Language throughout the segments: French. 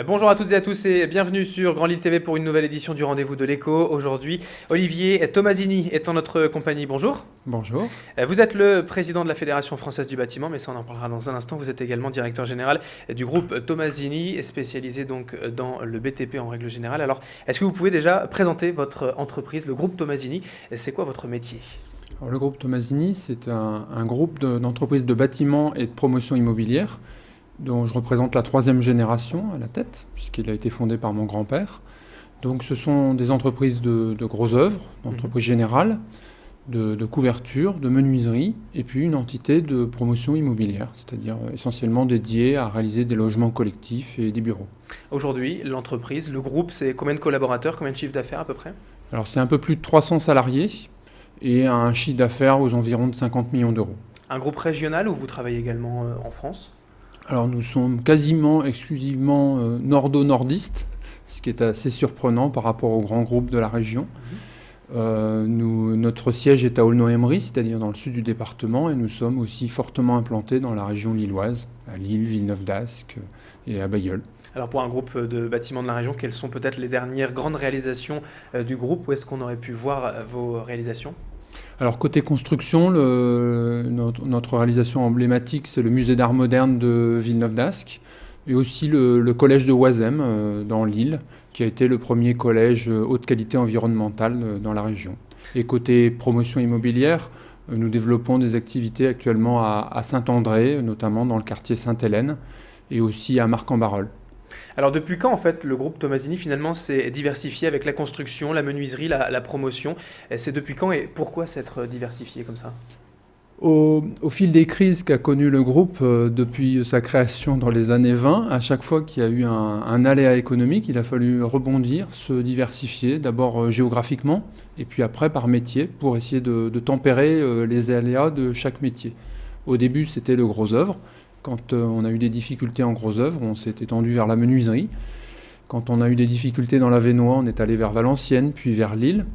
Bonjour à toutes et à tous et bienvenue sur Grand Lille TV pour une nouvelle édition du Rendez-vous de l'Écho. Aujourd'hui, Olivier Tomasini est en notre compagnie. Bonjour. Bonjour. Vous êtes le président de la Fédération française du bâtiment, mais ça on en parlera dans un instant. Vous êtes également directeur général du groupe Tomasini, spécialisé donc dans le BTP en règle générale. Alors, est-ce que vous pouvez déjà présenter votre entreprise, le groupe Tomasini? C'est quoi votre métier? Alors, le groupe Tomasini, c'est un groupe d'entreprises de bâtiments et de promotion immobilière dont je représente la troisième génération à la tête, puisqu'il a été fondé par mon grand-père. Donc ce sont des entreprises de gros œuvres, d'entreprises générales, de couverture, de menuiserie, et puis une entité de promotion immobilière, c'est-à-dire essentiellement dédiée à réaliser des logements collectifs et des bureaux. Aujourd'hui, l'entreprise, le groupe, c'est combien de collaborateurs, combien de chiffre d'affaires à peu près? Alors c'est un peu plus de 300 salariés et un chiffre d'affaires aux environs de 50 millions d'euros. Un groupe régional ou vous travaillez également en France? Alors nous sommes quasiment exclusivement nordo-nordistes, ce qui est assez surprenant par rapport aux grands groupes de la région. Notre siège est à Aulnoy-Aymeries, c'est-à-dire dans le sud du département, et nous sommes aussi fortement implantés dans la région lilloise, à Lille, Villeneuve-d'Ascq et à Bailleul. Alors pour un groupe de bâtiments de la région, quelles sont peut-être les dernières grandes réalisations du groupe? Où est-ce qu'on aurait pu voir vos réalisations? Alors côté construction, notre réalisation emblématique, c'est le musée d'art moderne de Villeneuve-d'Ascq et aussi le collège de Oisem dans l'Isle, qui a été le premier collège haute qualité environnementale dans la région. Et côté promotion immobilière, nous développons des activités actuellement à Saint-André, notamment dans le quartier Sainte-Hélène, et aussi à Marc-en-Barœul. Alors depuis quand en fait le groupe Tomasini finalement s'est diversifié avec la construction, la menuiserie, la promotion? C'est depuis quand et pourquoi s'être diversifié comme ça? Au fil des crises qu'a connues le groupe depuis sa création dans les années 20, à chaque fois qu'il y a eu un aléa économique, il a fallu rebondir, se diversifier, d'abord géographiquement, et puis après par métier, pour essayer de tempérer les aléas de chaque métier. Au début, c'était le gros œuvre. Quand on a eu des difficultés en gros œuvre, on s'est étendu vers la menuiserie. Quand on a eu des difficultés dans la Vénois, on est allé vers Valenciennes, puis vers Lille.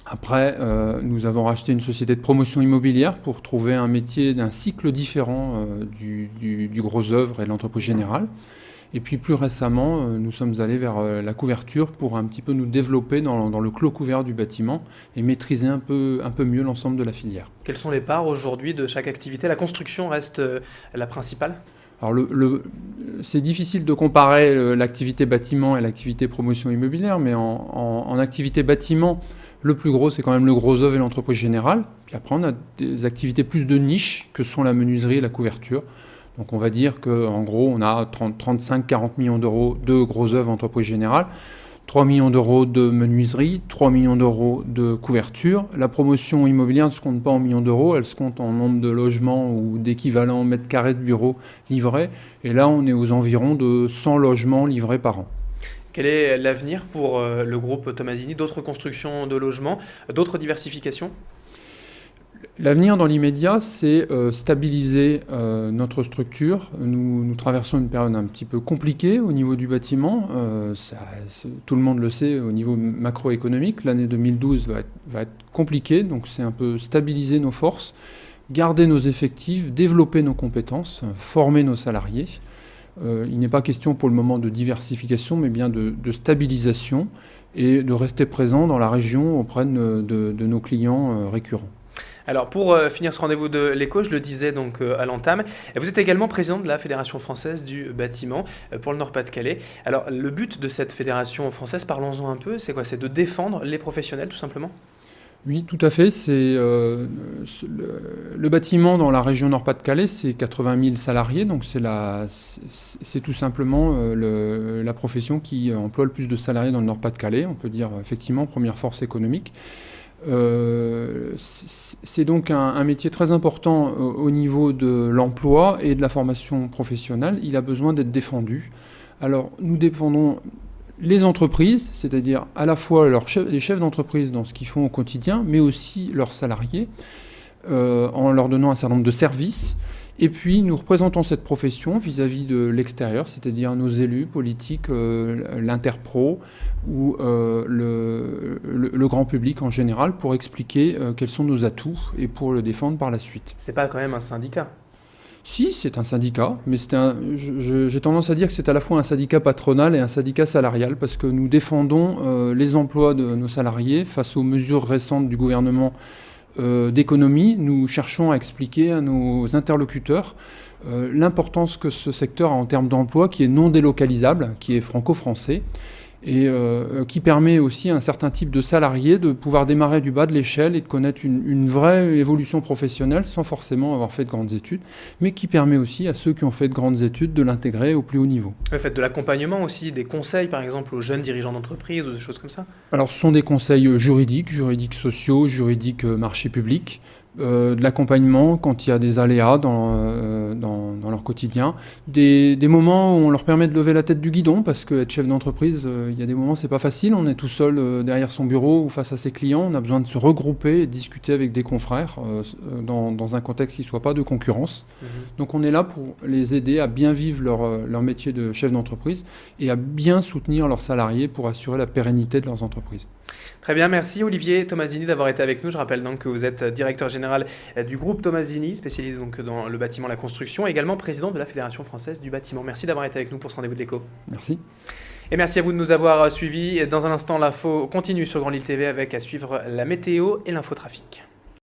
Après, nous avons racheté une société de promotion immobilière pour trouver un métier d'un cycle différent du gros œuvre et de l'entreprise générale. Et puis plus récemment, nous sommes allés vers la couverture pour un petit peu nous développer dans le clos couvert du bâtiment et maîtriser un peu mieux l'ensemble de la filière. Quelles sont les parts aujourd'hui de chaque activité? La construction reste la principale? Alors c'est difficile de comparer l'activité bâtiment et l'activité promotion immobilière, mais en activité bâtiment, le plus gros, c'est quand même le gros œuvre et l'entreprise générale. Puis après, on a des activités plus de niche que sont la menuiserie et la couverture. Donc on va dire qu'en gros, on a 35-40 millions d'euros de gros œuvres entreprise générale, 3 millions d'euros de menuiserie, 3 millions d'euros de couverture. La promotion immobilière ne se compte pas en millions d'euros, elle se compte en nombre de logements ou d'équivalents mètres carrés de bureaux livrés. Et là, on est aux environs de 100 logements livrés par an. Quel est l'avenir pour le groupe Tomasini? D'autres constructions de logements, d'autres diversifications? L'avenir dans l'immédiat, c'est stabiliser notre structure. Nous traversons une période un petit peu compliquée au niveau du bâtiment. Tout le monde le sait au niveau macroéconomique. L'année 2012 va être compliquée, donc c'est un peu stabiliser nos forces, garder nos effectifs, développer nos compétences, former nos salariés. Il n'est pas question pour le moment de diversification, mais bien de stabilisation et de rester présent dans la région auprès de nos clients récurrents. Alors pour finir ce rendez-vous de l'Écho, je le disais donc à l'entame, vous êtes également président de la Fédération française du bâtiment pour le Nord-Pas-de-Calais. Alors le but de cette fédération française, parlons-en un peu, c'est quoi? C'est de défendre les professionnels tout simplement? Oui, tout à fait. Le bâtiment dans la région Nord-Pas-de-Calais, c'est 80 000 salariés, donc c'est tout simplement la profession qui emploie le plus de salariés dans le Nord-Pas-de-Calais. On peut dire effectivement première force économique. C'est donc un métier très important au niveau de l'emploi et de la formation professionnelle. Il a besoin d'être défendu. Alors nous défendons les entreprises, c'est-à-dire à la fois les chefs d'entreprise dans ce qu'ils font au quotidien, mais aussi leurs salariés, en leur donnant un certain nombre de services. Et puis nous représentons cette profession vis-à-vis de l'extérieur, c'est-à-dire nos élus politiques, l'interpro ou le grand public en général, pour expliquer quels sont nos atouts et pour le défendre par la suite. C'est pas quand même un syndicat? Si, c'est un syndicat, mais j'ai tendance à dire que c'est à la fois un syndicat patronal et un syndicat salarial, parce que nous défendons les emplois de nos salariés face aux mesures récentes du gouvernement d'économie. Nous cherchons à expliquer à nos interlocuteurs l'importance que ce secteur a en termes d'emploi, qui est non délocalisable, qui est franco-français, et qui permet aussi à un certain type de salariés de pouvoir démarrer du bas de l'échelle et de connaître une vraie évolution professionnelle sans forcément avoir fait de grandes études, mais qui permet aussi à ceux qui ont fait de grandes études de l'intégrer au plus haut niveau. Vous faites de l'accompagnement aussi, des conseils par exemple aux jeunes dirigeants d'entreprise ou des choses comme ça? Alors ce sont des conseils juridiques sociaux, juridiques marché public, de l'accompagnement quand il y a des aléas dans leur quotidien, des moments où on leur permet de lever la tête du guidon, parce qu'être chef d'entreprise, il y a des moments c'est pas facile, on est tout seul derrière son bureau ou face à ses clients, on a besoin de se regrouper et de discuter avec des confrères dans un contexte qui ne soit pas de concurrence. Donc on est là pour les aider à bien vivre leur métier de chef d'entreprise et à bien soutenir leurs salariés pour assurer la pérennité de leurs entreprises. Très bien, merci Olivier Tomasini d'avoir été avec nous. Je rappelle donc que vous êtes directeur général du groupe Tomasini, spécialisé donc dans le bâtiment, la construction, et également président de la Fédération française du bâtiment. Merci d'avoir été avec nous pour ce rendez-vous de l'écho. Merci. Et merci à vous de nous avoir suivis. Dans un instant, l'info continue sur Grand Lille TV avec à suivre la météo et l'infotrafic.